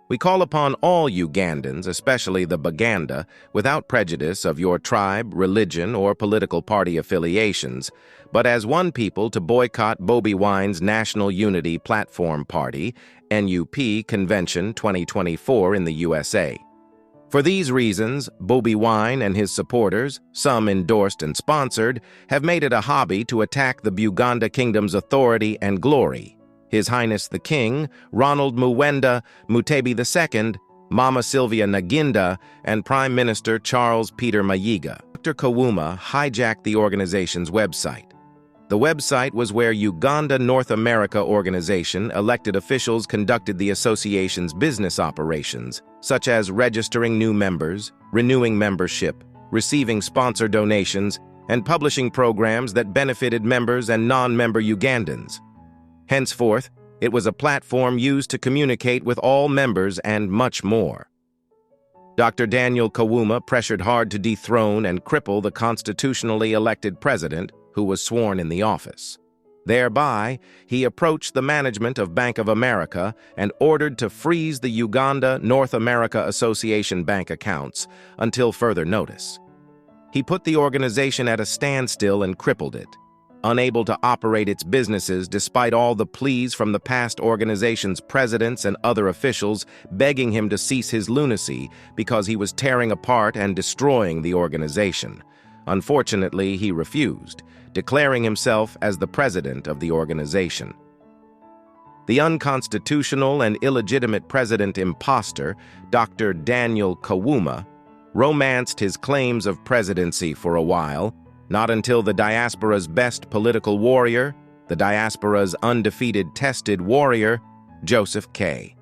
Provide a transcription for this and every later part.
We call upon all Ugandans, especially the Baganda, without prejudice of your tribe, religion, or political party affiliations, but as one people to boycott Bobi Wine's National Unity Platform Party, NUP Convention 2024 in the USA. For these reasons, Bobi Wine and his supporters, some endorsed and sponsored, have made it a hobby to attack the Buganda Kingdom's authority and glory. His Highness the King, Ronald Muwenda Mutebi II, Maama Slyvia Naginda, and Prime Minister Charles Peter Mayiga. Dr. Kawuma hijacked the organization's website. The website was where Uganda North America Organization elected officials conducted the association's business operations, such as registering new members, renewing membership, receiving sponsor donations, and publishing programs that benefited members and non-member Ugandans. Henceforth, it was a platform used to communicate with all members and much more. Dr. Daniel Kawuma pressured hard to dethrone and cripple the constitutionally elected president who was sworn in the office. Thereby, he approached the management of Bank of America and ordered to freeze the Uganda North America Association bank accounts until further notice. He put the organization at a standstill and crippled it, unable to operate its businesses despite all the pleas from the past organization's presidents and other officials begging him to cease his lunacy because he was tearing apart and destroying the organization. Unfortunately, he refused, declaring himself as the president of the organization. The unconstitutional and illegitimate president imposter, Dr. Daniel Kawuma, romanced his claims of presidency for a while, not until the diaspora's best political warrior, the diaspora's undefeated tested warrior, Joseph K.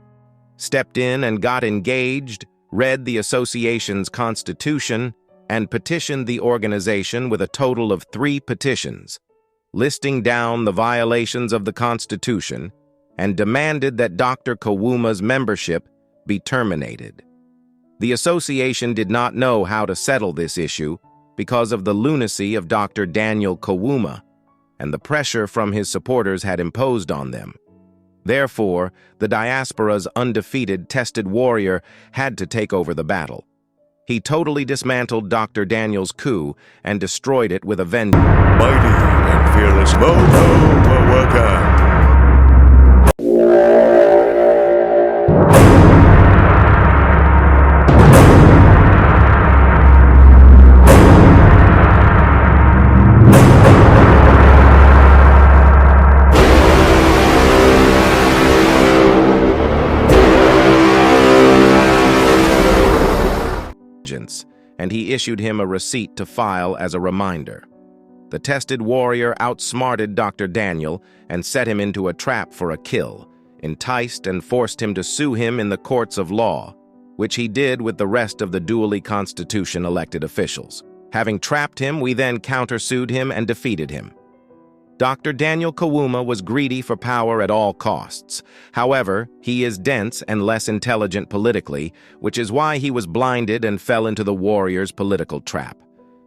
stepped in and got engaged, read the association's constitution, and petitioned the organization with a total of 3 petitions, listing down the violations of the Constitution, and demanded that Dr. Kawuma's membership be terminated. The association did not know how to settle this issue because of the lunacy of Dr. Daniel Kawuma, and the pressure from his supporters had imposed on them. Therefore, the diaspora's undefeated tested warrior had to take over the battle. He totally dismantled Dr. Daniel's coup and destroyed it with a vengeance. Mighty and fearless worker. And he issued him a receipt to file as a reminder. The tested warrior outsmarted Dr. Daniel and set him into a trap for a kill, enticed and forced him to sue him in the courts of law, which he did with the rest of the duly constitution-elected officials. Having trapped him, we then countersued him and defeated him. Dr. Daniel Kawuma was greedy for power at all costs. However, he is dense and less intelligent politically, which is why he was blinded and fell into the warrior's political trap.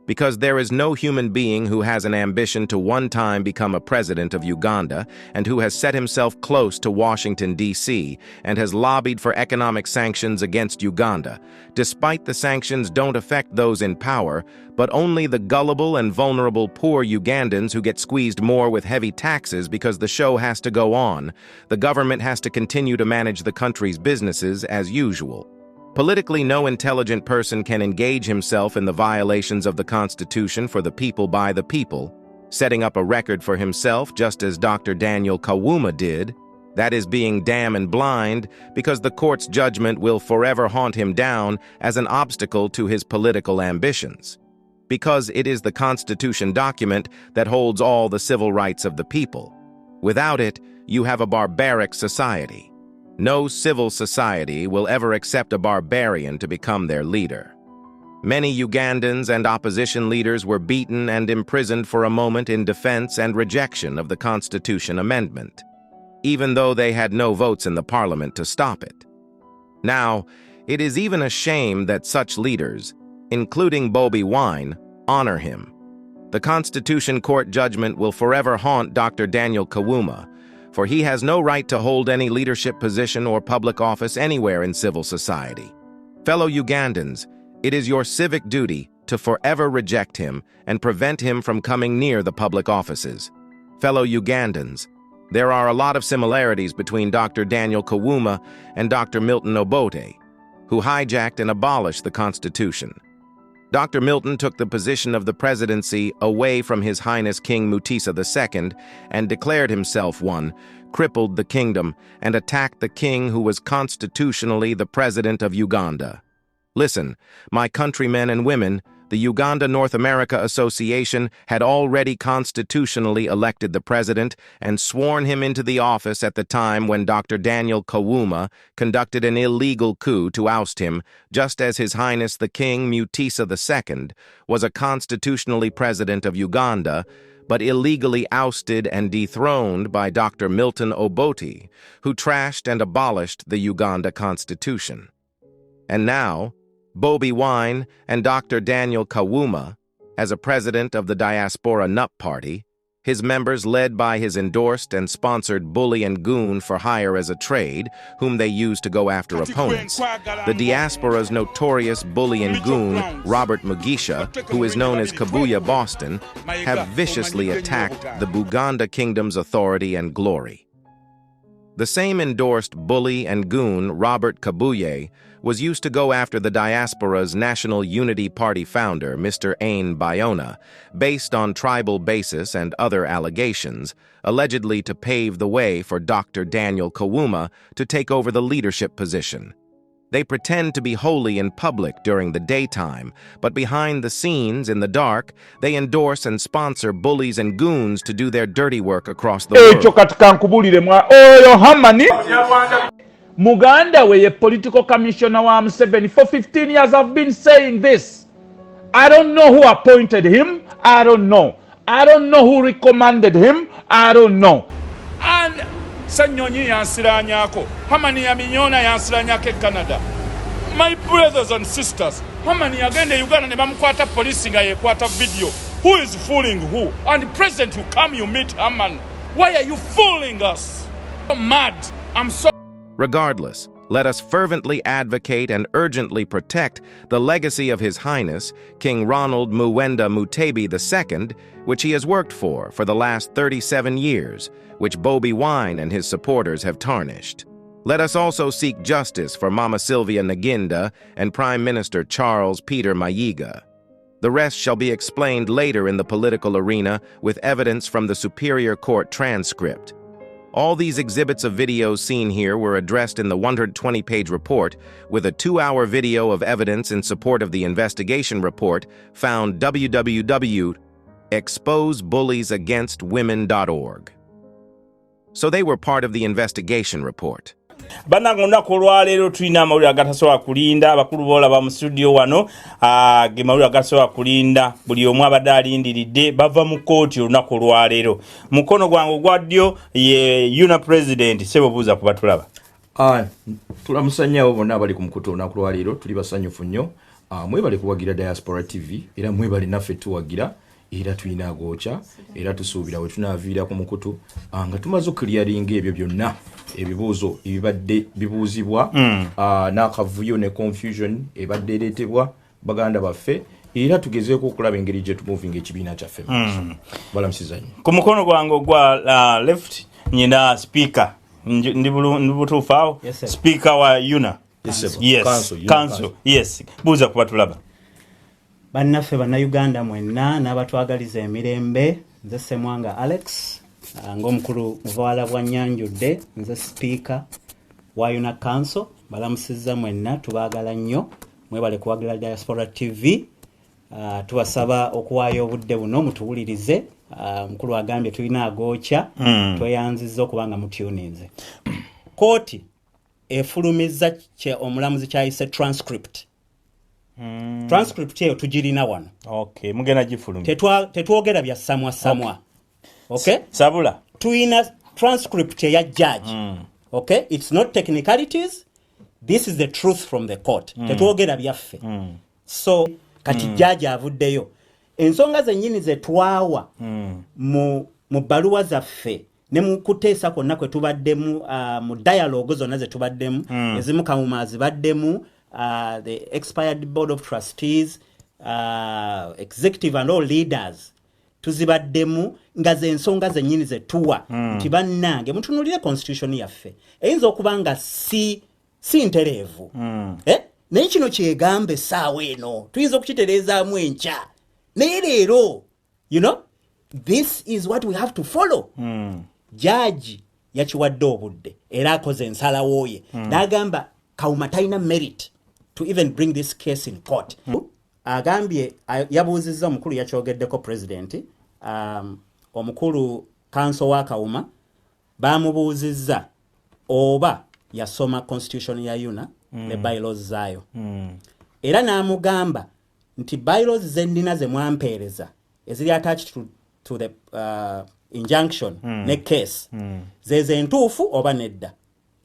Because there is no human being who has an ambition to one time become a president of Uganda and who has set himself close to Washington, D.C., and has lobbied for economic sanctions against Uganda, despite the sanctions don't affect those in power, but only the gullible and vulnerable poor Ugandans who get squeezed more with heavy taxes because the show has to go on. The government has to continue to manage the country's businesses as usual. Politically, no intelligent person can engage himself in the violations of the Constitution for the people by the people, setting up a record for himself just as Dr. Daniel Kawuma did. That is being damn and blind because the court's judgment will forever haunt him down as an obstacle to his political ambitions. Because it is the Constitution document that holds all the civil rights of the people. Without it, you have a barbaric society. No civil society will ever accept a barbarian to become their leader. Many Ugandans and opposition leaders were beaten and imprisoned for a moment in defense and rejection of the Constitution Amendment, even though they had no votes in the parliament to stop it. Now, it is even a shame that such leaders, including Bobi Wine, honor him. The Constitution Court judgment will forever haunt Dr. Daniel Kawuma, for he has no right to hold any leadership position or public office anywhere in civil society. Fellow Ugandans, it is your civic duty to forever reject him and prevent him from coming near the public offices. Fellow Ugandans, there are a lot of similarities between Dr. Daniel Kawuma and Dr. Milton Obote, who hijacked and abolished the Constitution. Dr. Milton took the position of the presidency away from His Highness King Mutesa II and declared himself one, crippled the kingdom, and attacked the king who was constitutionally the president of Uganda. Listen, my countrymen and women, the Uganda North America Association had already constitutionally elected the president and sworn him into the office at the time when Dr. Daniel Kawuma conducted an illegal coup to oust him, just as His Highness the King Mutesa II was a constitutionally president of Uganda, but illegally ousted and dethroned by Dr. Milton Obote, who trashed and abolished the Uganda Constitution. And now, Bobi Wine and Dr. Daniel Kawuma, as a president of the Diaspora Nut Party, his members led by his endorsed and sponsored bully and goon for hire as a trade, whom they use to go after opponents. The diaspora's notorious bully and goon, Robert Mugisha, who is known as Kabuya Boston, have viciously attacked the Buganda kingdom's authority and glory. The same endorsed bully and goon, Robert Kabuye, was used to go after the diaspora's National Unity Party founder, Mr. Ain Bayona, based on tribal basis and other allegations, allegedly to pave the way for Dr. Daniel Kawuma to take over the leadership position. They pretend to be holy in public during the daytime, but behind the scenes, in the dark, they endorse and sponsor bullies and goons to do their dirty work across the world. Muganda, where a political commissioner wa Museveni, for 15 years I've been saying this. I don't know who appointed him. I don't know. I don't know who recommended him. I don't know. And Sanyonyi yansiranyako. Hamani yaminyona yansiranyake Canada. My brothers and sisters, hamani agende Uganda ne bamukwata police nga yekwata video. Who is fooling who? And the president, you come, you meet Haman. Why are you fooling us? I'm mad. I'm so. Regardless, let us fervently advocate and urgently protect the legacy of His Highness, King Ronald Muwenda Mutebi II, which he has worked for the last 37 years, which Bobi Wine and his supporters have tarnished. Let us also seek justice for Maama Slyvia Naginda and Prime Minister Charles Peter Mayiga. The rest shall be explained later in the political arena with evidence from the Superior Court transcript. All these exhibits of videos seen here were addressed in the 120-page report, with a 2-hour video of evidence in support of the investigation report found www.exposebulliesagainstwomen.org. So they were part of the investigation report. Banagunda kulwalero tulina amawulire agatasobola kulinda abakulu bola ba mu studio wano ge mawulire agatasobola kulinda buli omu abadde alindiridde bava mu kooti olunaku olwaleero. Mukono gwange gwa ddyo ye una president sebo buuza ku batulaba. Tulamusanyaawo bonna abali ku mukutu olunaku olwaleero tuli basanyufu nnyo. Mwebale kuwagira Diaspora TV era mwebale naffe tuwagira era tulina agoocha era tusuubira we tunaaviira ku mukutu nga tumaze okukliyaringa ebyo byonna ebibuuzo ebibadde bibuuzibwa n'akavuyo ne confusion ebadde ereetebwa baganda baffe era tugezeeko okulaba engeri gye tumuvinga ekibiina kyaffe balamusiza nnyo. Ku mukono gwange ogwa left nyina speaker ndi butuufu awo speaker wa una council yes buuza ku batulaba. Bannaffe bannayuganda mwenna n'abatwagaliza emirembe, nze Ssemwanga Alex ng'omukulu muvaala bwa Nyanjudde, nze speaker wa una council. Balamusizza mwenna, tubaagala nnyo, mwebale kuwagira Diaspora TV. Tubasaba okuwaayo obudde buno mutuwulirize. Mukulu agambye tulina agookya, tweyanzizza okuba nga mutuninze. Kooti efulumizza omulamuzi kyayise transcript. Transcript eyo tugirina wano. Okay, mugenda gifulumya. Tetwogera bya samwa. Okay? Sabula. Tuina transcript ya judge. Okay? It's not technicalities. This is the truth from the court. Tetwogera byaffe. So, kati judge avuddeyo. Ensonga zennyini ze twawa mu baluwa zaffe ne mu kuteesa kwonna kwe tubaddemu mu dialogue zonna ze tubaddemu ezimu Kawuma zibaddemu the expired board of trustees executive and all leaders tuzibaddemu nga ze ensonga zennyini ze tuwa nti bannange mutunulire constitution yaffe eyinza okuba nga si ntereevu naye kino kyegamba essaawa eno tuyinza okukitereezaamu enkya naye leero you know this is what we have to follow judge yakiwadde obudde era akoze ensalawo ye n'agamba Kawuma talina merit to even bring this case in court agambye yabuuzizza omukulu yakyogeddeko president omukulu kanso wa Kawuma bamubuuzizza oba yasoma constitution ya UNA ne bylaws zaayo era n'amugamba nti bylaws zennina ze mwampeereza eziri attached to the injunction ne case zeze entuufu oba nedda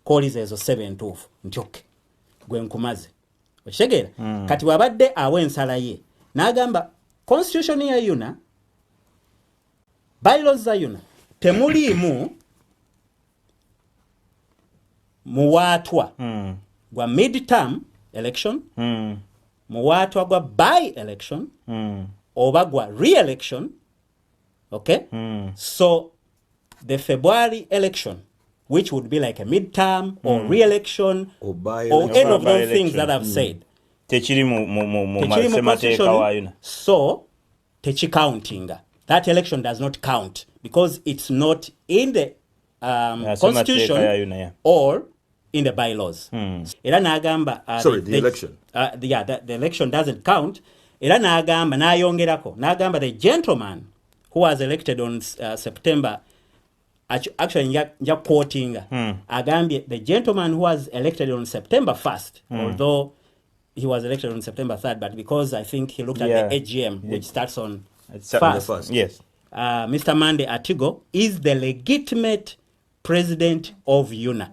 koli zezo 7 entuufu nti okay gwe nkumaze okitegeera kati wabadde awo ensala ye n'agamba constitution ya UNA bylaws za UNA temuliimu muwaatwa gwa mid-term election muwaatwa gwa by election oba gwa re-election okay so the February election which would be like a mid-term or re-election or any of those things that I've said techiri mu semateeka wa UNA so techicountinga that election does not count because it's not in the constitution or in the bylaws. Era n'agamba the election. The election doesn't count. Era n'agamba n'ayongerako n'agamba the gentleman who was elected on September actually nja quoting agambye the gentleman who was elected on September 1st although he was elected on September 3rd but because I think he looked at the AGM which starts on 1st. Yes. Mr. Mande Atigo is the legitimate president of UNA.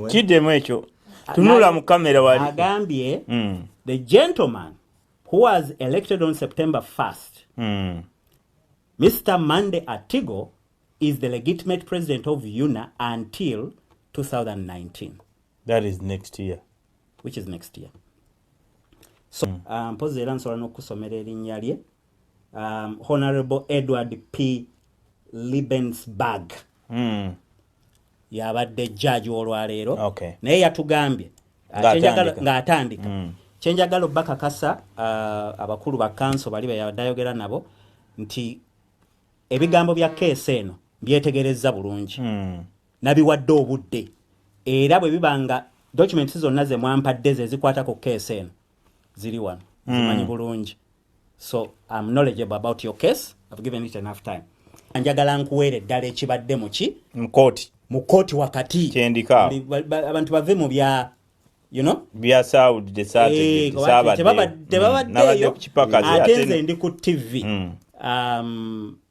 Kiddemu ekyo tunula mu kamera wali agambye the gentleman who was elected on September 1st Mr. Mande Atigo is the legitimate president of UNA until 2019. That is next year. Which is next year. So mpozi era nsobola n'okusomera erinnya lye Honorable Edward P. Liebensberg yabadde judge olwaleero naye yatugambye ng'atandika kyenjagala obbakakasa abakulu ba kanso bali beyadayogera nabo nti ebigambo bya keesi eno byetegerezza bulungi nabiwadde obudde era bwe bibanga documents zonna ze mwampadde ze zikwata ku keesi eno ziri wano zimanyi bulungi so I'm knowledgeable about your case. I've given it enough time. Anjagala nkuweere eddala ekibadde mu kooti wakati kyendika abantu bave mu bya you know bya Saudi tebabaddeyo ate nze ndi ku TV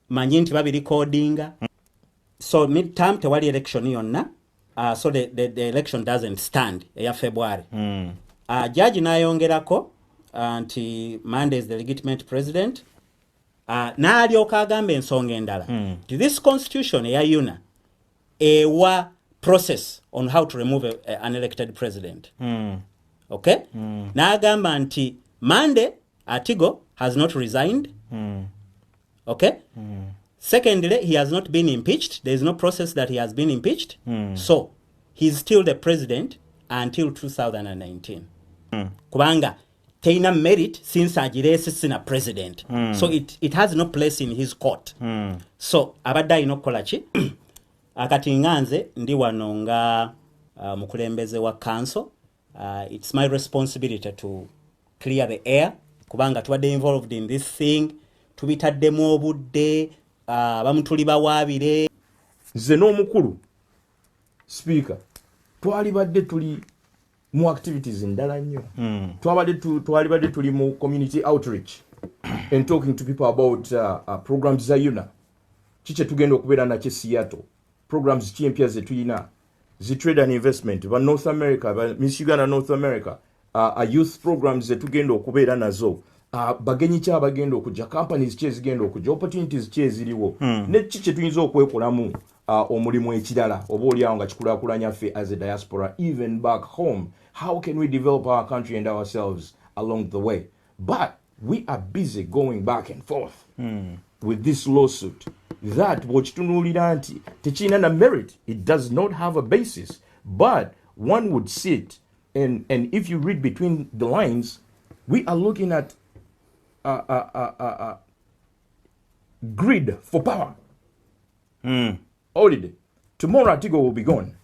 manyi nti babirecordinga so mid-term tewali election yonna so the election doesn't stand eya February judge n'ayongerako nti Monday is the legitimate president n'alyoka agamba ensonga endala this constitution eya UNA ewa process on how to remove an elected president okay n'agamba nti Monday Atigo has not resigned okay secondly he has not been impeached. There is no process that he has been impeached so he's still the president until 2019 kubanga teina merit since agirese sina president so it has no place in his court so abadde alina okukola ki akati nganze ndi wano nga mukulembeze wa council it's my responsibility to clear the air kubanga tubadde involved in this thing tubitaddemu obudde abamu tuli bawaabire nze n'omukulu speaker twali badde tuli mu activities ndala nnyo twali badde tuli mu community outreach and talking to people about programs za UNA kiche tugenda okubeera nakyo Seattle programs chiempya ze tuyina zi trade and investment ba North America ba Miss Uganda North America a youth programs ze tugenda okubeera nazo bagenyi ki abagenda okujja, companies ki ezigenda okujja, opportunities ki eziriwo, ne ki kye tuyinza okwekolamu omulimu ekirala oba oliawo nga kikulaakulanya ffe as a diaspora even back home. How can we develop our country and ourselves along the way? But we are busy going back and forth with this lawsuit that bw'okitunuulira nti tekirina na merit, it does not have a basis, but one would sit and if you read between the lines, we are looking at greed for power. Holiday. Tomorrow Atigo will be gone.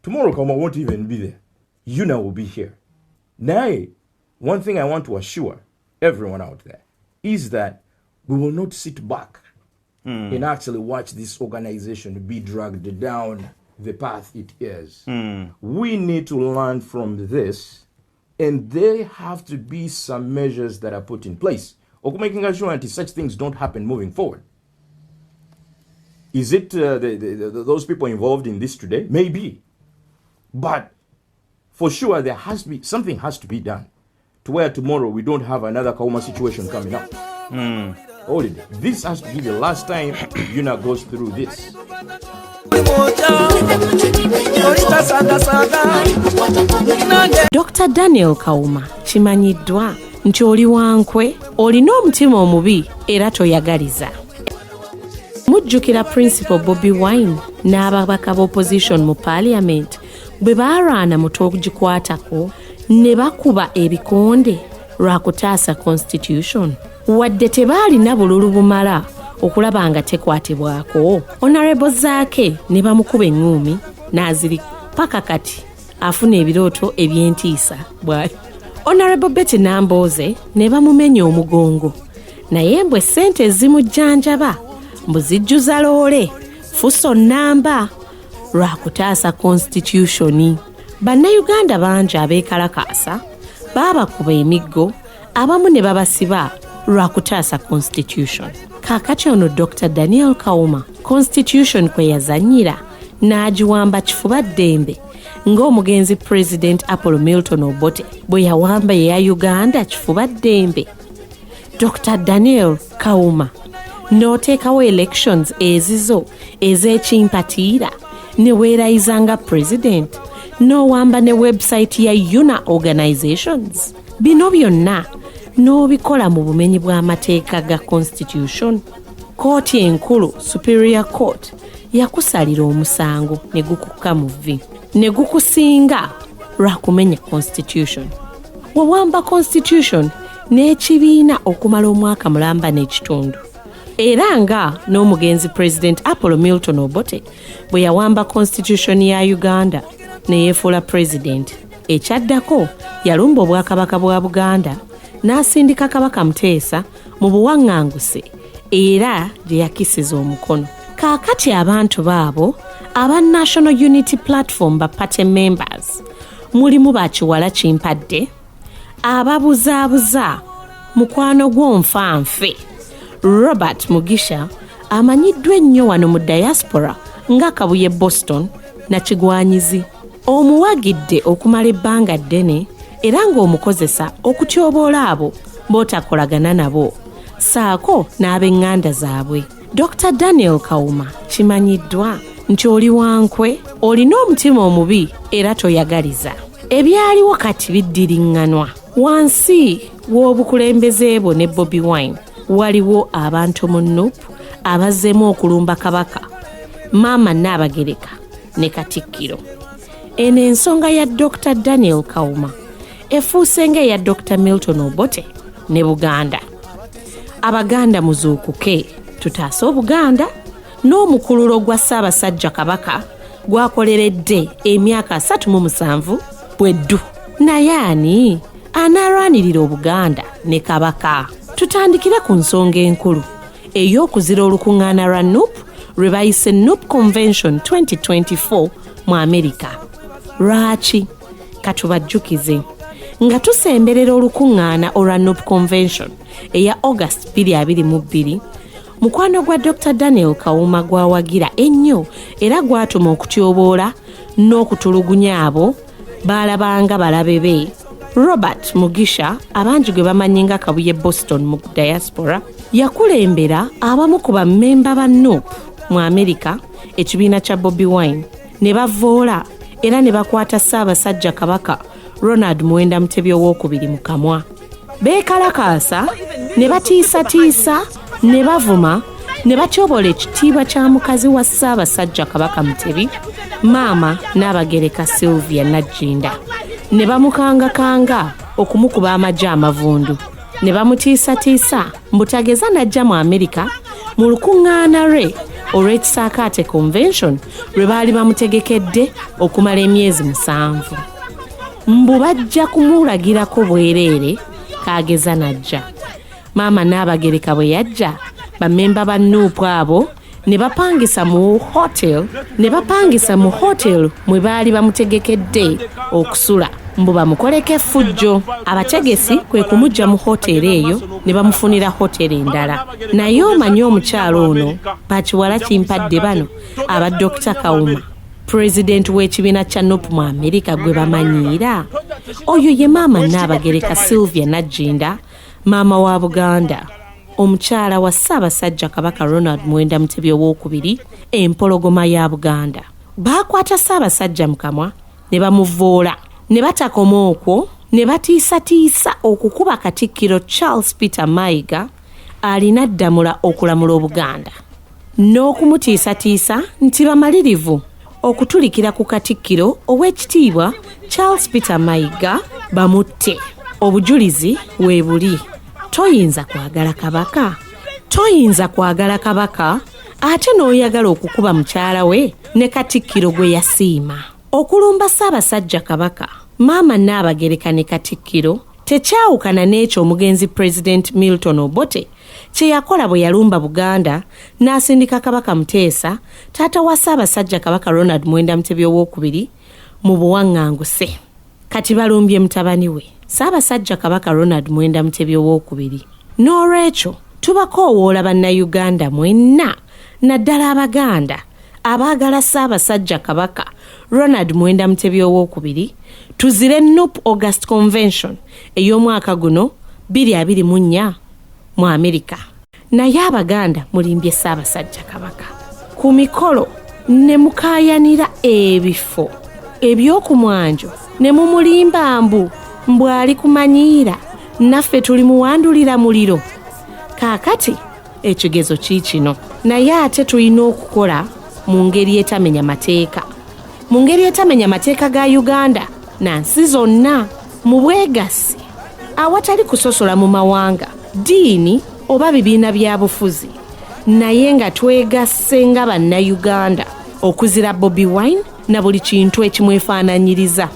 Tomorrow Kama won't even be there. Yuna will be here. Now, one thing I want to assure everyone out there is that we will not sit back and actually watch this organization be dragged down the path it is. We need to learn from this, and there have to be some measures that are put in place. Making sure that such things don't happen moving forward. Is it those people involved in this today? Maybe. But for sure, something has to be done to where tomorrow we don't have another Kauma situation coming up. This has to be the last time Yuna goes through this. Dr. Daniel Kauma kimanyiddwa nti oli wankwe, olina omutima omubi era toyagaliza. Mujjukira Principal Bobi Wine n'ababaka b'opposition mu Parliament bwe baaraana mu togikwatako ne bakuba ebikonde lwa kutaasa Constitution, wadde tebaalina bululu bumala okulaba nga tekwatibwako. Honorable zaake ne bamukuba ennuumi n'aziri paka kati afuna ebirooto eby'entiisa bw'ali. Honorable Betty Namboze ne bamumenya omugongo, naye mbwe ssente ezimujjanjaba mbuzijjuza loole fuso namba lwa kutaasa Constitution. Bannayuganda bangi abeekalakasa baabakuba emiggo, abamu ne babasiba lwa kutaasa Constitution. Kaakati ono Dr. Daniel Kauma Constitution kwe yazannyira n'agiwamba kifuba ddembe ng'omugenzi President Apollo Milton Obote bwe yawamba eya Uganda kifuba ddembe. Dr. Daniel Kauma n'oteekawo elections ezizo ez'ekimpatiira ne weerayizanga president n'owamba ne website ya Yuna Organizations. Bino byonna n'obikola mu bumenyi bw'amateeka ga Constitution. Kooti enkulu Superior Court yakusalira omusango ne gukukka mu vvi ne gukusinga lwa kumenya Constitution. Wawamba Constitution n'ekibiina okumala omwaka mulamba n'ekitundu. Era nga n'omugenzi President Apollo Milton Obote bwe yawamba Constitution ya Uganda ne yeefuula President. Ekyaddako yalumba obwakabaka bwa Buganda n'asindika Kabaka Muteesa mu buwaŋŋanguse era gye yakisiza omukono. Kaakati abantu baabo aba National Unity Platform ba party members mulimu Bakiwala Kimpadde, ababuzaabuza mukwano gw'onfanfe Robert Mugisha amanyiddwa ennyo wano mu diaspora nga Kabuye Boston na Kigwanyizi, omuwagidde okumala ebbanga ddene era ng'omukozesa okutyoboola abo b'otakolagana nabo saako n'ab'eŋŋanda zaabwe. Dr. Daniel Kauma kimanyiddwa nti oli wankwe, olina omutima omubi era toyagaliza. Ebyaliwo kati biddiriŋŋanwa. Wansi w'obukulembeze bwo ne Bobi Wine waliwo abantu mu Nuupu abazzeemu okulumba Kabaka, Maama Nabagereka ne Katikilo. Eno ensonga ya Dr. Daniel Kauma efuuse ng'eya Dr. Milton Obote ne Buganda. Abaganda muzuukuke tutaase Obuganda. N'omukululo gwa Ssabasajja Kabaka gwakoleredde emyaka 37 bweddu. Naye ani anaalwanirira Obuganda ne Kabaka? Tutandikire ku nsonga enkulu ey'okuzira olukunganna lwa Nuupu lwe bayise Nuupu Convention 2024 mu Amerika. Lwaki? Katubajjukize nga tusemberera olukunganna olwa Nuupu Convention eya August 2022, mukwano gwa Dr. Daniel Kauma gwawagira ennyo era gwatuma okutyoboola n'okutulugunya abo baalabanga balabe be Robert Mugisha abangi gwe bamanyi nga Kabuye Boston mu diaspora yakulembera abamu ku bammemba ba NUP mu Amerika ekibiina kya Bobi Wine ne bavoola era ne bakwata Ssabasajja Kabaka Ronald Muwenda Mutebi ow'okubiri mu kamwa. Beekalakasa ne batiisatiisa ne bavuma ne batyobola ekitiibwa kya mukazi wa Ssabasajja Kabaka Mutebi Maama Nabagereka Slyvia Naginda ne bamukangakanga okumukuba amaggi amavundu ne bamutiisatiisa mbutageza najja mu Amerika mu olukungano lwe olw'ekisaakaate convention lwe baali bamutegekedde okumala emyezi 7 mbu bajja kumulagirako bwereere kaageza najja. Maama Nabagereka bwe yajja bammemba ba NUP abo ne bapangisa mu hotel mwe baali bamutegekedde okusula mbu bamukoleko effujjo. Abategesi kwe kumujja mu hoteri eyo ne bamufunira hoteri endala. Naye omanyi omukyalo ono bakiwala kimpadde bano aba Dr. Kawuma President w'ekibiina kya NUP mu Amerika gwe bamanyiira. Oyo ye Maama Nabagereka Slyvia Naginda, maama wa Buganda, omukyala wa Ssabasajja Kabaka Ronald Muwenda Mutebi ow'okubiri, empologoma ya Buganda. Baakwata Ssabasajja mu kamwa ne bamuvoola ne batakoma okwo ne batiisatiisa okukuba Katikilo Charles Peter Mayiga alina ddamula okulamula Obuganda n'okumutiisatiisa nti bamalirivu okutulikira ku Katikilo ow'ekitiibwa Charles Peter Mayiga bamutte. Obujulizi weebuli. Toyinza kwagala kabaka ate n'oyagala okukuba mukyala we ne Katikilo gwe yasiima. Okulumba Ssabasajja Kabaka Maama Nabagereka ne Katikilo tekyawukana n'ekyo omugenzi President Milton Obote kye yakola bwe yalumba Buganda n'asindika Kabaka Muteesa taata wa Ssabasajja Kabaka Ronald Muwenda Mutebi ow'okubiri mu buwaŋŋanguse. Kati balumbye mutabani we Ssabasajja Kabaka Ronald Muwenda Mutebi ow'okubiri. N'olwekyo tubakoowoola bannayuganda mwenna naddala Abaganda abaagala Ssabasajja Kabaka Ronald Muwenda Mutebi ow'okubiri tuzire NUP August Convention ey'omwaka guno 2024 mu Amerika. Naye Abaganda mulimbye Ssabasajja Kabaka ku mikolo ne mukaayanira ebifo ebyokumwanjo ne mumulimba mbu ali kumanyiira naffe tuli muwandulira muliro. Kaakati ekigezo kiikino naye ate tulina okukola mu ngeri etamenya mateeka ga Uganda nansi zonna mu bwegassi awatali kusosola mu mawanga, ddiini oba bibiina bya bufuzi, naye nga twegasse nga bannayuganda okuzira Bobi Wine na buli kintu ekimwefaananyiriza.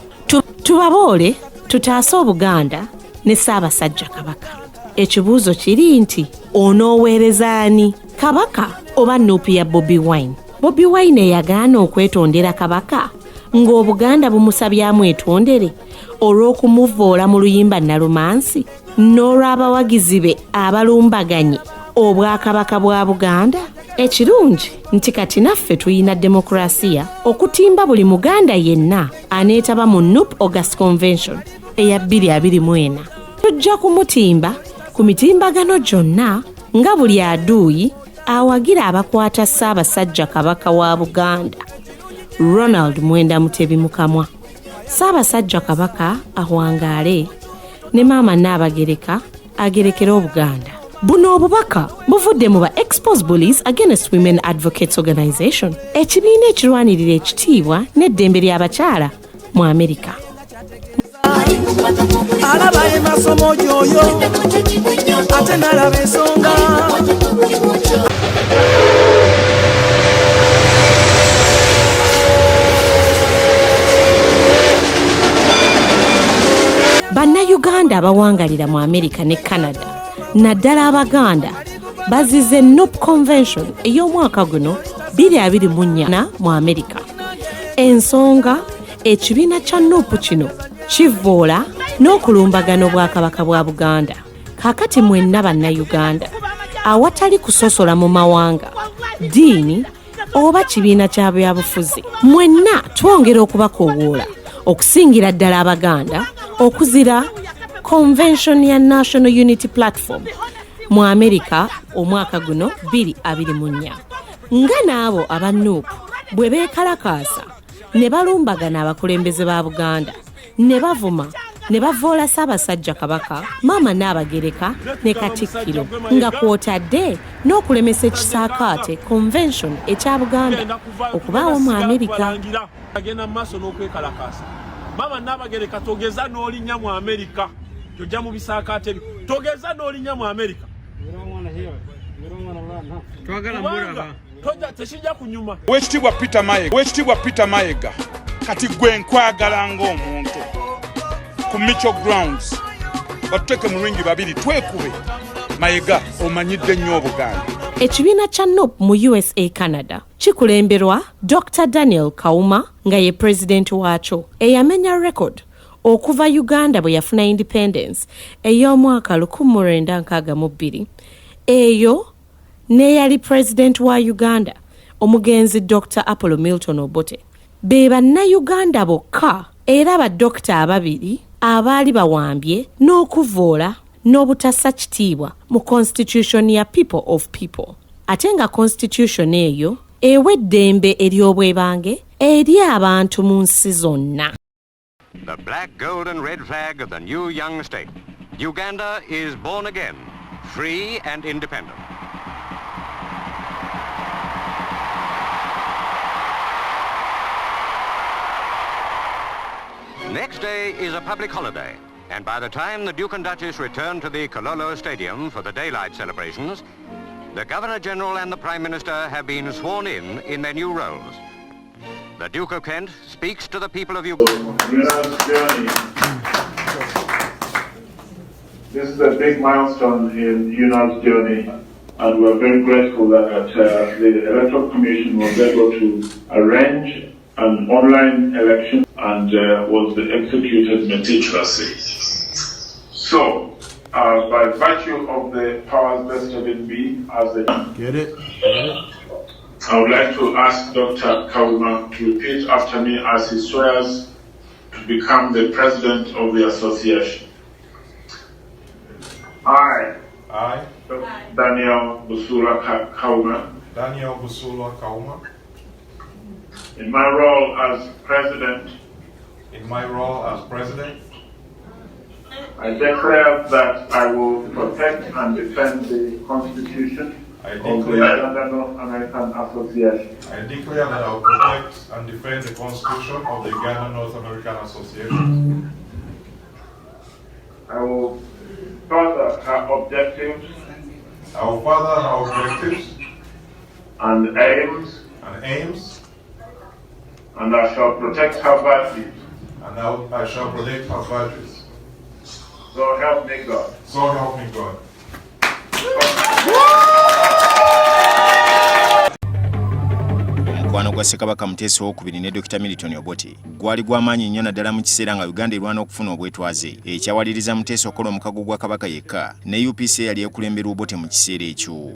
Tubaboole tutaase Obuganda ne Ssabasajja Kabaka. Ekibuuzo kiri nti onooweereza ani, Kabaka oba NUP ya Bobi Wine? Bobi Wine yagaana okwetondera Kabaka ng'Obuganda bumusabyamu etondere olw'okumuvoola mu luyimba nalumansi n'olw'abawagizi be abalumbaganye obwakabaka bwa Buganda? Ekirungi nti kati naffe tuyina demokrasiya okutimba buli Muganda yenna aneetaba mu NUP August Convention eya 2024. Tujja kumutimba ku mitimbagano gyonna nga buli aduuyi awagira abakwata Ssabasajja Kabaka wa Buganda Ronald Muwenda Mutebi mu kamwa. Ssabasajja Kabaka awangaale ne Maama Nabagereka agerekera Obuganda. Buno obubaka buvudde mu ba Expose Bullies Against Women Advocates Organization, ekibiina ekirwanirira ekitiibwa n'eddembe ly'abakyala mu Amerika. Alaba emasomo gyoyo ate nalaba ensonga. Bannayuganda abawangalira mu Amerika ne Canada naddala Abaganda bazizze NUP Convention ey'omwaka guno 2024 mu Amerika. Ensonga ekibiina kya NUP kino kivvoola n'okulumbagana obwakabaka bwa Buganda. Kakati mwenna bannayuganda awatali kusosola mu mawanga, ddiini oba kibiina kya byabufuzi, mwenna twongera okubakoowoola okusingira ddala Abaganda okuzira convention ya National Unity Platform mu America omwaka guno 2024 nga naabo abanuupu bwe beekalakaasa ne balumbagana abakulembeze ba Buganda ne bavuma ne bavoola Ssabasajja Kabaka Maama Nabagereka ne Katikilo nga kwotadde n'okulemesa ekisaakaate convention ekya Buganda okubaawo mu America. Agenda mu maaso n'okwekalakaasa. Maama Nabagereka togeza n'olinnya mu America. Tojja mu bisaakaate togeza n'olinnya mu America. Twagala muraba. Tojja tesijja kunyuma. Wekitibwa Peter Mayiga kati gwe nkwagala ng'omuntu ku Mitchell Grounds batuteke mu ringi babiri twekube. Mayiga omanyidde nnyo Obuganda. Ekibinna kya NOP mu USA Canada kikulemberwa Dr. Daniel Kauma nga ye president waakyo eyamenya record okuva Uganda bwe yafuna independence ey'omwaka 1962 eyo neyali president wa Uganda omugenzi Dr. Apollo Milton Obote be bannayuganda bokka era badokita ababiri abaali bawambye n'okuvoola n'obutassa kitiibwa mu constitution ya people of people ate nga constitution eyo ewa eddembe ery'obwebange eri abantu mu nsi zonna. The black, gold and red flag of the new young state. Uganda is born again, free and independent. Next day is a public holiday, and by the time the Duke and Duchess return to the Kololo Stadium for the daylight celebrations, the Governor-General and the Prime Minister have been sworn in their new roles. The Duke of Kent speaks to the people of Uganda. This is a big milestone in UNA's journey, and we're very grateful that the Electoral Commission was able to arrange an online election and was executed meticulously. So, by virtue of the powers vested in me as the... Get it? I would like to ask Dr. Kauma to repeat after me as he swears to become the president of the association. I, Daniel Busula Kauma, in my role as president, I declare that I will protect and defend the Constitution of the Uganda North American Association. I declare that I will protect and defend the Constitution of the Uganda North American Association. I will further her objectives and aims, and I shall protect her values. So help me God. So help me God. Omukwano gwa Ssekabaka Muteesa II ne Dr. Milton Obote gwali gw'amaanyi nnyo naddala mu kiseera nga Uganda erwana okufuna obwetwaze ekyawaliriza Muteesa okukola omukago gwa Kabaka yekka ne UPC yali ekulembera Obote mu kiseera ekyo.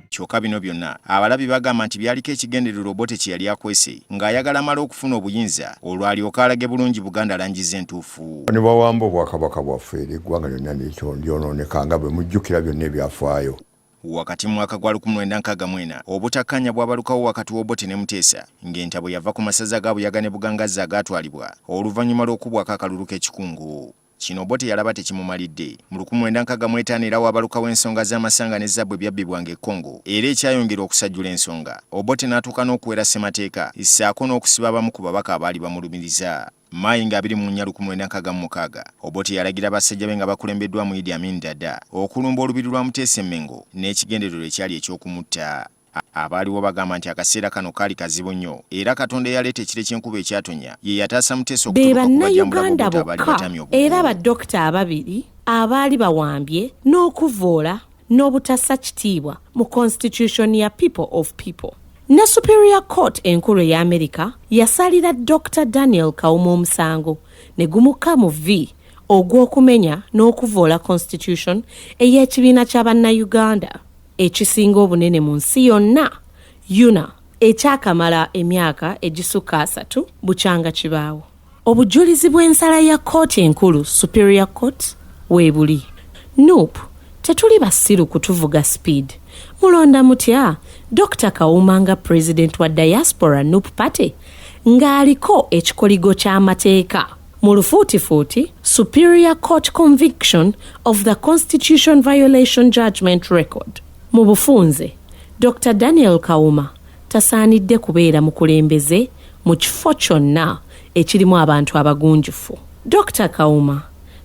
Kyokka bino byonna abalabi bagamba nti byaliko ekigendererwa Obote kye yali akwese ng'ayagala amala okufuna obuyinza olwalyoka alage bulungi Buganda langiza entuufu. Ne bawamba obwakabaka bwaffe eri eggwanga lyonna lyonooneka nga bwe mujjukira byonna ebyafaayo. Wakati mwaka gwa 1964 obutakkanya bwabalukawo wakati w'Obote ne Muteesa ng'entabo yava ku masaza ga Buyaga ne Bugangazza agaatwalibwa oluvannyuma lw'okubwako akalulu k'ekikungu. Kino Obote yalaba tekimumalidde. Mu 1965 era wabalukawo ensonga z'amasanga ne zabbu ebyabbibwanga e Congo era ekyayongera okusajjula ensonga. Obote n'atuuka n'okuwera ssemateeka ssaako n'okusiba abamu ku babaka abaali bamulumiriza. Mayiga 1966 Obote yalagira basajja be nga bakulembeddwa mu Idi Amin Dada okulumba olubiri lwa Muteesa Emmengo n'ekigendererwa ekyali eky'okumutta. Abaaliwo bagamba nti akaseera kano kaali kazibu nnyo era Katonda eyaleeta ekire ky'enkuba ekyatonya ye yataasa Muteesa okutuuka ku bajjambula abaali batamya obukulu. Era badokita ababiri abaali bawambye n'okuvoola n'obutassa kitiibwa mu constitution ya people of people. Ne Superior Court enkulu ya America yasalira Dr. Daniel Kauma omusango ne gumuka mu V ogw'okumenya n'okuvoola constitution ey'ekibiina ky'Abannayuganda ekisinga obunene mu nsi yonna UNA ekyakamala emyaka egisukka 3 bukyanga kibaawo. obujulizi bw'ensala ya kkooti enkulu Superior Court weebuli. Nope, tetuli basiru kutuvuga speed. Mulonda mutya Dr. Kawuma nga president wa Diaspora Nup Party ng'aliko ekikoligo ky'amateeka. Mu lufuutifuuti, Superior Court conviction of the Constitution violation judgment record. Mu bufunze, Dr. Daniel Kawuma tasaanidde kubeera mukulembeze mu kifo kyonna ekirimu abantu abagunjufu. Dr. Kawuma,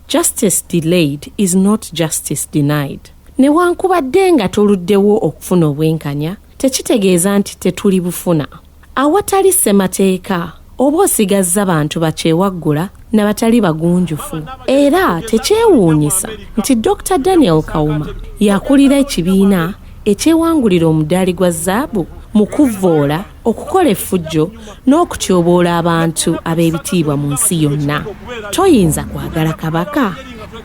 justice delayed is not justice denied. Newankubadde nga tuluddewo okufuna obwenkanya, tekitegeeza nti tetuli bufuna. Awatali ssemateeka oba osigazza bantu bakyewaggula n'abatali bagunjufu. Era tekyewuunyisa nti Dr. Daniel Kawuma yakulira ekibiina ekyewangulira omudaali gwa zaabu mu kuvvoola, okukola effujjo n'okutyoboola abantu ab'ebitiibwa mu nsi yonna. Toyinza kwagala kabaka?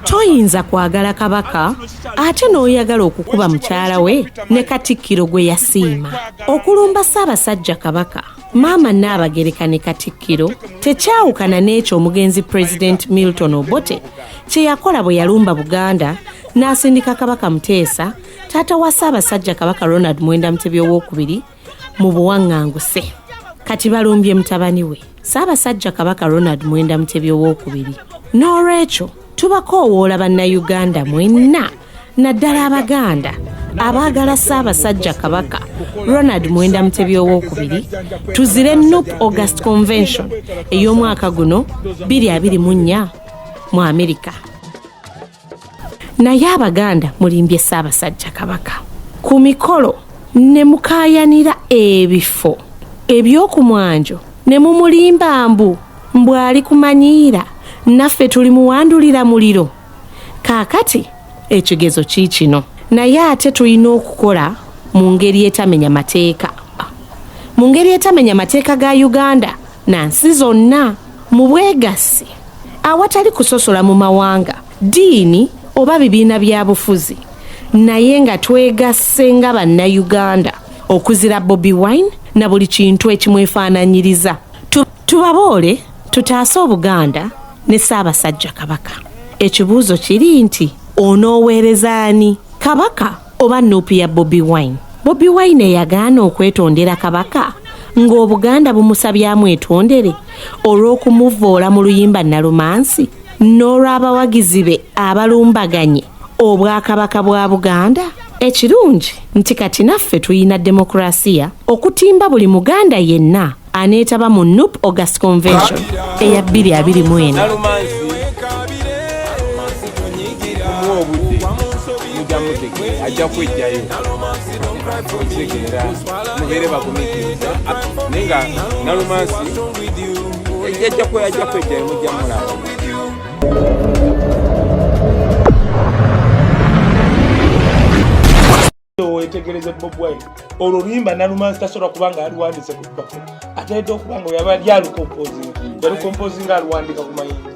Toyinza kwagala kabaka ate n'oyagala okukuba mukyala we ne Katikilo gwe yasiima. Okulumba Ssabasajja Kabaka, Maama Nabagereka ne Katikilo tekyawukana n'ekyo omugenzi President Milton Obote kye yakola bwe yalumba Buganda n'asindika Kabaka Muteesa, taata wa Ssabasajja Kabaka Ronald Muwenda Mutebi owookubiri mu buwaŋŋanguse. Kati balumbye mutabani we Ssabasajja Kabaka Ronald Muwenda Mutebi owookubiri. N'olwekyo tubakoowoola bannayuganda mwenna naddala Abaganda abaagala Ssabasajja Kabaka Ronald Muwenda Mutebi owookubiri tuzire Nup August Convention ey'omwaka guno 2024 mu Amerika. Naye Abaganda mulimbye Ssabasajja Kabaka ku mikolo ne mukaayanira ebifo ebyokumwanjo ne mumulimba mbu ali kumanyiira naffe tuli muwandulira muliro. Kaakati ekigezo kiikino, naye ate tulina okukola mu ngeri etamenya mateeka. Mu ngeri etamenya mateeka ga Uganda na nsi zonna, mu bwegassi awatali kusosola mu mawanga, ddiini oba bibiina bya bufuzi, naye nga twegasse nga bannayuganda okuzira Bobi Wine na buli kintu ekimwefaananyiriza. Tubaboole tutaase Obuganda ne Ssabasajja Kabaka. Ekibuuzo kiri nti onooweereza ani, Kabaka oba Nuupu ya Bobi Wine? Bobi Wine eyagaana okwetondera Kabaka ng'Obuganda bumusabyamu etondere olw'okumuvvoola mu luyimba Nalumansi n'olw'abawagizi be abalumbaganye obwakabaka bwa Buganda? Ekirungi nti kati naffe tuyina demokrasiya okutimba buli Muganda yenna aneetaba mu Nup August Convention eya 2024. Ajja kwejjayo mubeere bakumikiriza nenga Nalumansi ajja kwejjayo mujja mulaba. Wetegereze Bobi Wine olwo luyimba Nalumansi tasobola kubanga aluwandise ku bbako, atayidde okubanga yaba yalukompozinga aluwandika ku mayinja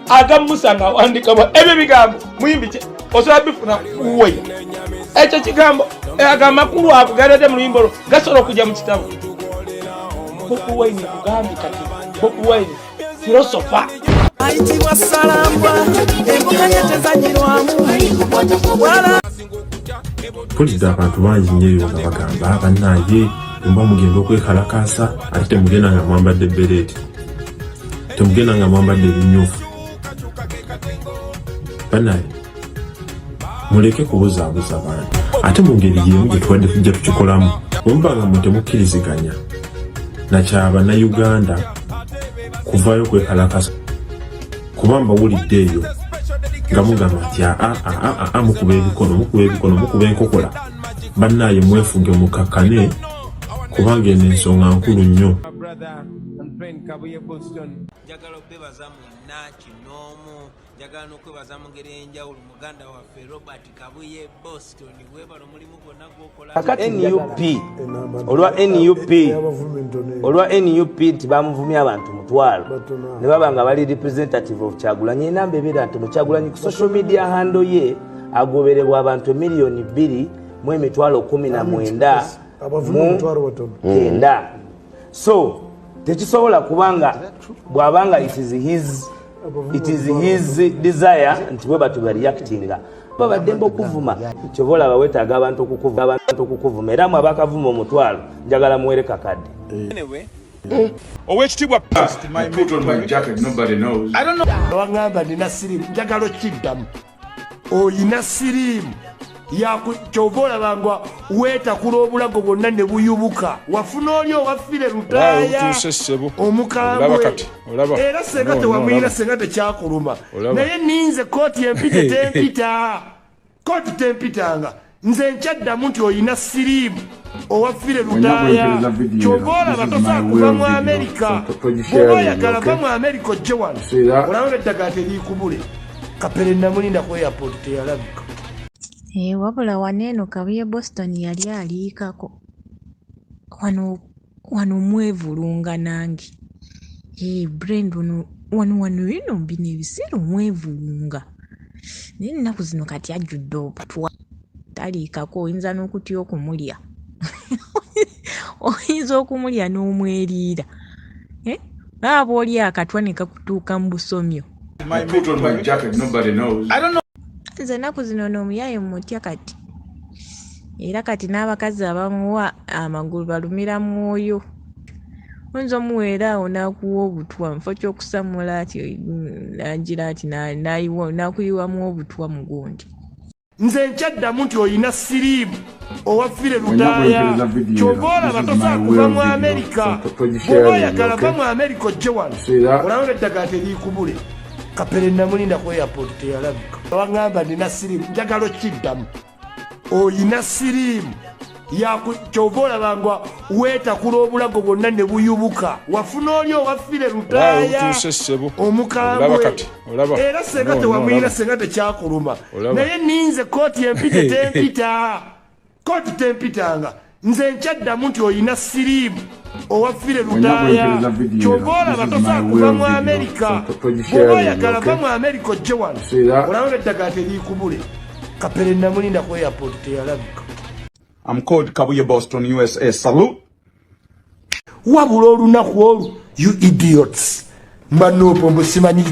agamusa nga awandika ebyo bigambo muyimbi kye osobola bifuna kuwe. Ekyo kigambo agamakulu agalete mu luyimba olwo gasobola okujja mu kitabo. Bobi Wine kugambi kati Bobi Wine filosofa ayitibwa Salambwa embukanya tezanyirwamu. Mpulidde abantu bangi nnyo nga bagamba bannaye mba mugenda okwekalakasa ate temugenda nga mwambadde bereeti, temugenda nga mwambadde ebimyufu. Bannaye muleke kubuzaabuza abantu ate mu ngeri y'emu gye tubadde tujja tukikolamu bwe muba nga mwe temukkiriziganya nakyaba Uganda kuvaayo kwekalakasa kuba mbawulidde eyo nga mugamba nti mukuba ebikono mukuba enkokola. Bannaye mwefunge mukakkane kubanga eno ensonga nkulu nnyo. Njagala okwebaza mwenna kinoomu, njagala n'okwebaza mu ngeri enjawulo muganda waffe Robert Kabuye Boston, weebala omulimu gwonna gw'okola. olwa NUP nti bamuvumya abantu mutwalo ne baba nga bali representative of Kyagulanyi. Enamba ebeera nti Kyagulanyi ku social media handle ye agoberebwa abantu 2,219,000. So tekisobola kubanga bwabanga it is his desire nti bwe batu reactinga babadde okuvuma kyobola bawetaaga abantu okukuvuma era mwe abakavuma omutwalo njagala muwere kakadde Owekitiibwa past I put on my jacket, nobody knows. I don't know. Wangamba nina sirimu njagala okiddamu oyina sirimu yakyovola bangwa weetakula obulago bwonna ne buyubuka wafuna oli owafire lutaaya omukambwe era senga tewamuyina senga tekyakuluma naye ninze kooti empite tempita kooti tempitanga nze nkyaddamu nti oyina sirimu owafire lutaaya kyovola batosobola kuva mu Amerika bwoba oyagala va mu Amerika ojje wano olaba eddagala terikubule kapere namulinda ku airport teyalabika. Wabula waneeno kabuye Boston yali aliikako wano mwevulunga nange Brand wano bino mbino ebiseera omwevulunga naye ennaku zino kati ajjudde obutwa taliikako oyinza n'okutya okumulya oyinza okumulya n'omweriira aba oli akatwa ne kakutuuka mu busomyo. I put on my jacket, nobody knows. I don't know. Nze ennaku zino n'omuyaye mutya kati era kati n'abakazi abamuwa amagulu balumira mwoyo oyinza omuweera awo n'akuwa obutwa nfo ky'okusamula ati nagira ati n'akuyiwamu obutwa mu gundi. Nze nkyaddamu nti oyina siriimu owafire lutaaya kyovola batosobola kuva mu Amerika bwoba oyagala va mu Amerika ojje wano olaba eddagala terikubule kapere namulinda ku airport teyalabika. Wangamba nina siriimu njagala okiddamu oyina siriimu kyovola bangwa weetakula obulago bwonna ne buyubuka wafuna oli owafire lutaaya omukambwe era senga tewamuyina senga tekyakuluma naye ninze kooti empite tempita kooti tempitanga nze nkyaddamu nti oyina siriimu owafire lutaaya kyovola batosobola kuva mu Amerika bwoba oyagala va mu Amerika ojje wano olaba eddagala terikubule kapere namulinda ku airport teyalabika. I'm called Kabuye Boston, USA. Salute. Wabula olunaku olu, you idiots. Manopo musimanyi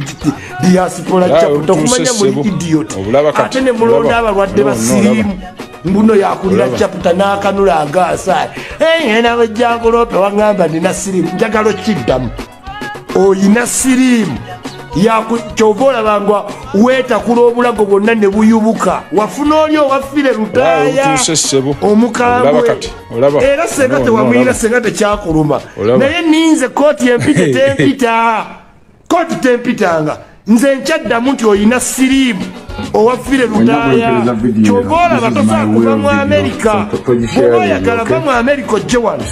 diaspora chapter kumanya muli idiot. Ate ne mulonda abalwadde basirimu. Mbuno yakulira chapter n'akanula agaasa. Ena bajjakulope wangamba nina sirimu. Njagala okiddamu. Oyina sirimu. Kyovola bangwa weetakula obulago bwonna ne buyubuka wafuna oli owafire lutaaya omukambwe era senga tewamuyina senga tekyakuluma naye ninze kooti empite tempita kooti tempitanga nze nkyaddamu nti oyina siriimu owafire lutaaya kyovola batosobola kuva mu Amerika bwoba oyagala va mu Amerika ojje wano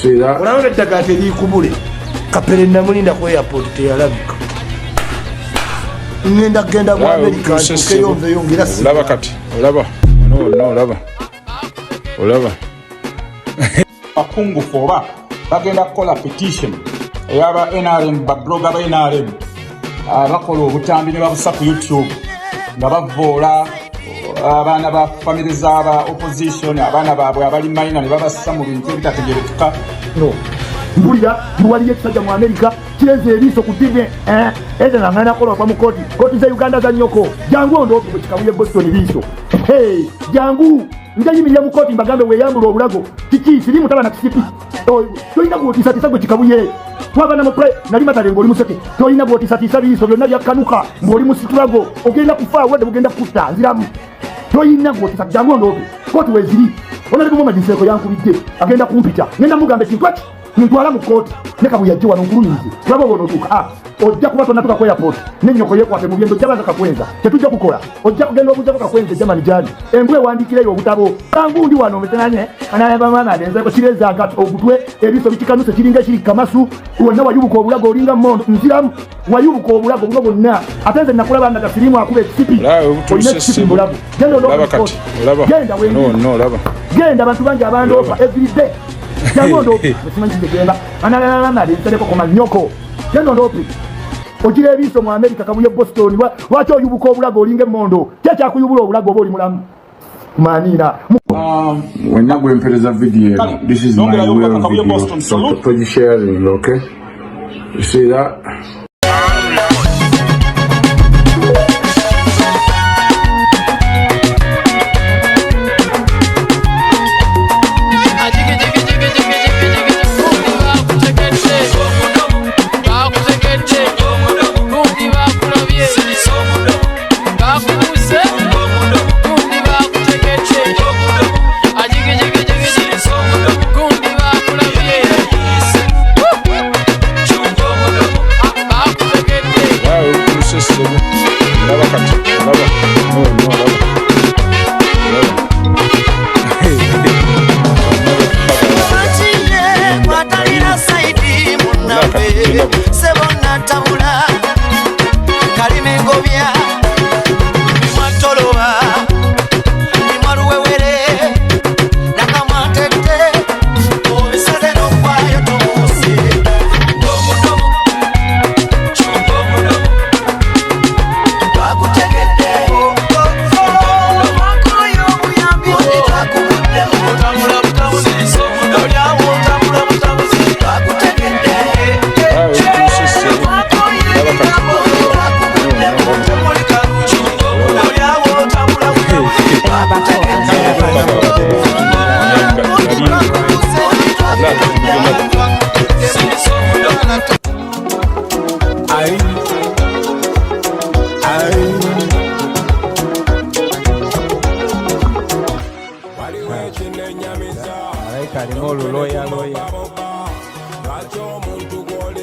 olaba eddagala terikubule kapere namulinda ku airport teyalabika. Ngenda genda mu Amerika tukeyonveyo ngira si olaba kati olaba akungu foba bagenda kukola petition eyaba NRM babloga ba NRM bakola obutambi ne babusa ku YouTube nga bavoola abaana ba family z'aba opposition abaana baabwe abali Bayina ne babassa mu bintu ebitategerekeka. Mbulira muwaliye ekisajja mu Amerika kireze eriiso ku TV eza nangana kola kwa mu kooti za Uganda za nyoko jangu ondo ku kikabuye Boston liiso jangu ndayimirira mu kooti mbagambe weyambula obulago kiki sirimu taba na kisipi toyina kuotisa tisa gwe kikabuye twagana mu play nali matale ngoli museke toyina kuotisa tisa liiso byonna byakanuka ngoli mu situlago ogenda kufa wadde bugenda kutta nziramu toyina kuotisa jangu ondo kooti weziri onali kumoma diseko yankubidde agenda kumpita ngenda mugambe kintwaki ntwala mu kooti ne kabuye ajje wano nkulumize tulaba obonotuuka ojja kuba tonnatuka ku airport n'ennyoko yeekwate mu byendo jabaza kakwenza tetujja kukola ojja kugenda okujjako kakwenza jamani gyali embwa ewandiikireyo obutabo kangu ndi wano ometenanye anayabamana adenzeko kirezanga ogutwe ebiso bikikanuse kiringa ekiri kamasu wonna wayubuka obulago olinga mmondo nziramu wayubuka obulago buno bwonna ate nze nakulaba nga gasirimu akuba ekisipi olina ekisipi mbulago genda abantu bangi abandoofa everyday jangondo musimanyi kigenda analala nsereko ku manyoko jangondo ogira ebiso mu Amerika kabuye Boston lwaki oyubuka obulago olinga emmondo kyakuyubula obulago oba oli mulamu manina wenna gwempereza video this is my way of video so share it okay You see that?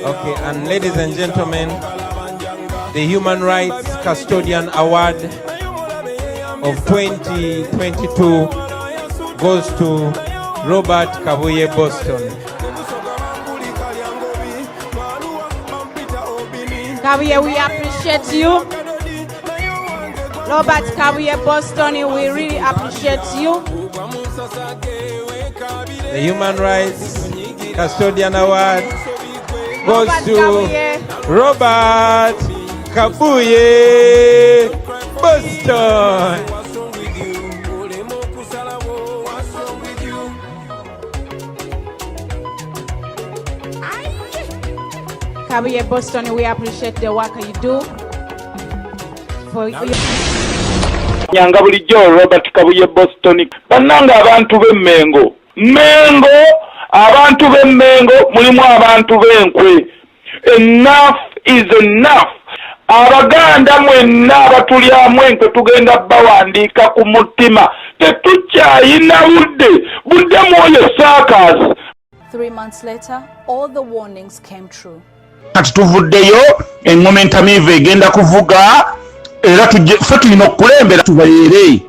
Okay, and ladies and gentlemen, the Human Rights Custodian Award of 2022 goes to Robert Kabuye Boston. Kabuye, we appreciate you. Robert Kabuye Boston, we really appreciate you. The Human Rights Custodian Award goes to Robert Kabuye Boston. Kabuye Boston, we appreciate the work you do. Nyanga bulijjo Robert Kabuye Boston. Bannanga abantu b'Emmengo. Abantu b'Emmengo mulimu abantu b'Enkwe. Enough is enough. Abaganda mwenna abatulyamu Enkwe tugenda bawandiika ku mutima. Tetukyayina budde mwoyo saakasi. 3 months later, all the warnings came true. Kati tuvuddeyo engoma entamiivu egenda kuvuga era ffe tulina okukulembera tubayere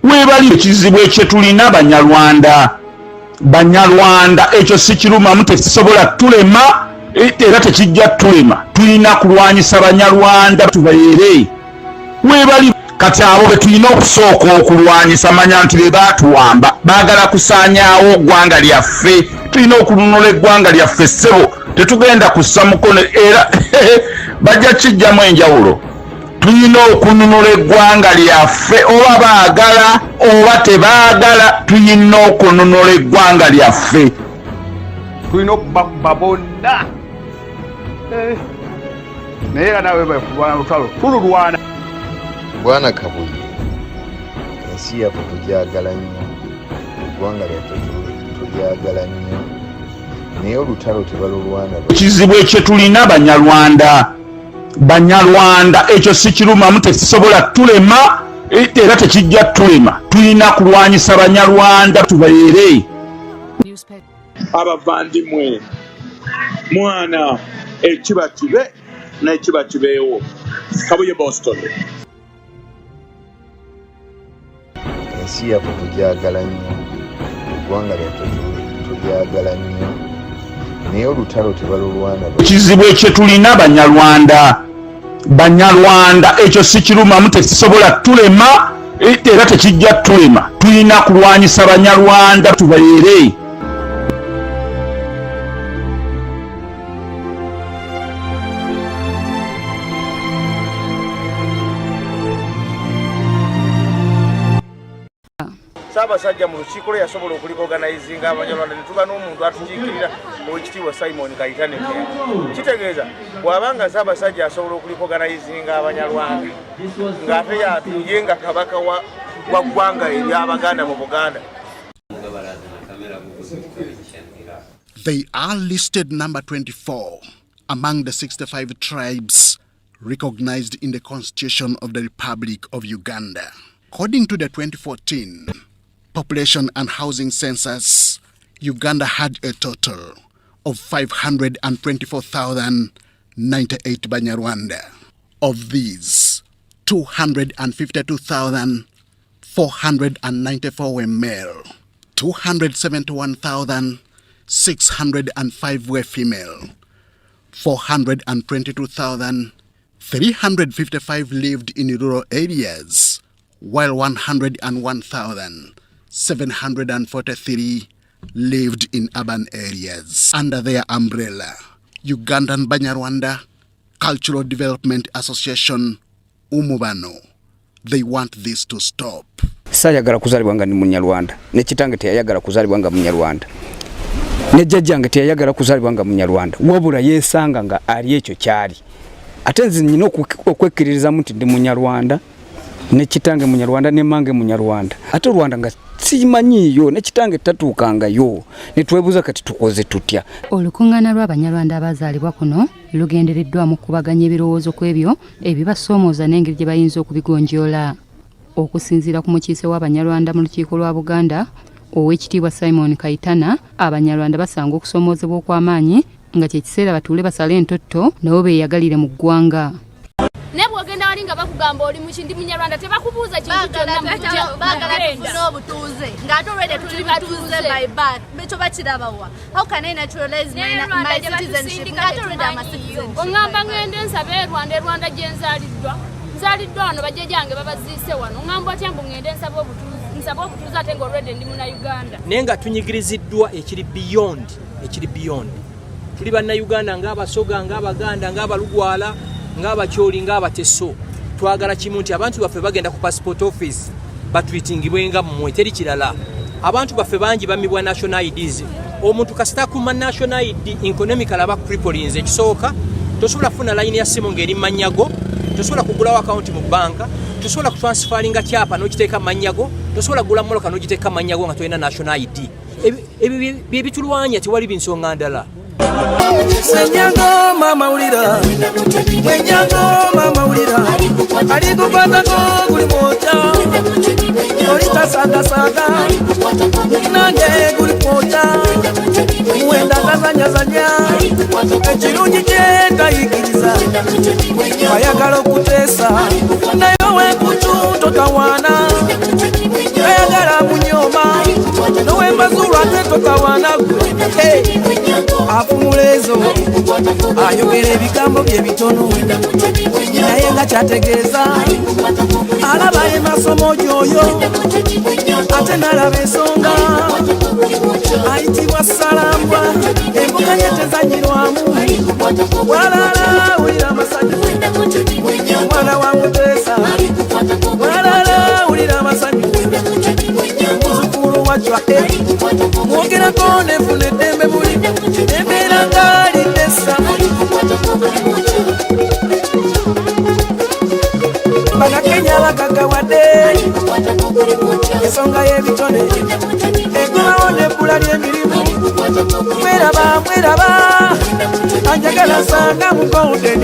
weebali ekizibu ekye tulina Banyarwanda ekyo si kirumamu tekisobola tulema era tekijja tulema tulina kulwanyisa Banyarwanda tubayere weebali kati abo be tulina okusooka okulwanyisa manya nti be baatuwamba baagala kusaanyaawo ggwanga lyaffe tulina okununula eggwanga lyaffe ssebo tetugenda kussa mukono era bajja kijjamu enjawulo tulina okununula eggwanga lyaffe oba baagala oba tebaagala tulina okununula eggwanga lyaffe tulina okubakuba bonna naye era nawe balwana lutalo tululwana Bwana Kabuye ensi yaffe tugyagala nnyo eggwanga lyaffe tulyagala nnyo naye olutalo tebalulwana ekizibu ekye tulina Banyarwanda ekyo si kirumamu tekisobola tulema era tekijja tulema tulina kulwanyisa Banyarwanda tubayere abavandimwe mwana ekiba kibe n'ekiba kibeewo. Kabuye Boston. ensi yaffe tugyagala nnyo eggwanga lyaffe tulyagala nnyo naye olutalo tebalulwana ekizibu ekye tulina Banyarwanda ekyo si kirumamu tekisobola tulema era tekijja tulema tulina kulwanyisa Banyarwanda tubayere Ssabasajja mu lukiiko lwe yasobola okuliorganizinga Abanyarwanda ne tuba n'omuntu atukiikirira owekitiibwa Simon Kayitane kitegeeza bw'abanga Ssaabasajja asobola okuliorganizinga Abanyarwanda ng'ate ye nga kabaka wa ggwanga ery'Abaganda mu Buganda. They are listed number 24 among the 65 tribes recognized in the Constitution of the Republic of Uganda. According to the 2014 Population and Housing Census, Uganda had a total of 524,098 Banyarwanda. Of these, 252,494 were male, 271,605 were female, 422,355 lived in rural areas, while 101,743 lived in urban areas. Under their umbrella, Ugandan Banyarwanda Cultural Development Association, Umubano, they want this to stop. Sayagala kuzalibwa nga ni Munyarwanda, ne kitange teyayagala kuzalibwa nga Munyarwanda, ne jjajjange teyayagala kuzalibwa nga Munyarwanda, wabula yeesanga nga ali ekyo kyali. Ate nze nnina okwekkiririza nti ndi Munyarwanda, ne kitange Munyarwanda, ne mange Munyarwanda. Ate Rwanda nga simanyiyo, ne kitange tatuukangayo, ne twebuuza kati tukoze tutya. Olukungana lw'Abanyarwanda abazaalibwa kuno lugendereddwamu okubaganya ebirowoozo ku ebyo ebibasoomooza n'engeri gye bayinza okubigonjoola. Okusinziira ku mukiise w'Abanyarwanda mu lukiiko lwa Buganda, Oweekitiibwa Simon Kayitana, Abanyarwanda basanga okusoomoozebwa okw'amaanyi nga kye kiseera batuule basale entotto nabo beeyagalire mu ggwanga. Ne bw'ogenda wali nga bakugamba oli mukindi Munyarwanda tebakubuuza kintu kyonna baagala tufune obutuuze ng'ate olwedde tuli batuuze by birth bekyo bakirabawa. How can I naturalize my citizenship ng'ate olwedde ama-citizenship? Oŋŋamba ngende nsabe e Rwanda gye nzaaliddwa wano bajjajjange babazise wano. Oŋŋamba otya mbu ngende nsabe obutuuze ate ng'olwedde ndi Munnayuganda. Naye nga tunyigiriziddwa ekiri beyond. Tuli Bannayuganda ng'Abasoga, ng'Abaganda, ng'Abalugwala, ng'Abakyoli, ng'Abateso. Twagala kimu nti abantu baffe bagenda ku passport office batwitingibwenga mmwe, teri kirala. Abantu baffe bangi bamibwa national IDs. Omuntu kasita kuma national ID economical aba crippling. Ekisooka tosobola kufuna line ya simu ng'eri manyago, tosobola kugulawo account mu banka, tosobola kutransferinga kyapa n'okiteeka manyago, tosobola kugula moloka n'ogiteeka manyago nga tolina national ID. Ebyo bye bitulwanya, tewali binsonga ndala. Senyango mama ulira, wenyango mama ulira, alikukwatako guli moja, olita saga, nange guli moja, muwenda kazanya, ekirungi kye tayikiriza, ayagala okuteesa, naye wekutu totawaana, ayagala munyoma, nowembazulwa ate totawaana gwe. Afumulezo ayogera ebigambo bye bitono naye nga kyategeeza alaba emasomo gyoyo ate nalaba ensonga ayitibwa Salambwa embukanye tezanyirwamu walala wulira amasanyu mwana wa Muteesa walala wulira amasanyu muzukulu wa Jwa mwogerako nefuna eddembe muli embeera ng'alidesa Bagakenya bagagawadde ensonga y'ebitone eggulawo n'ebbula ly'emirimu mweraba anjagala nsanga mu Golden.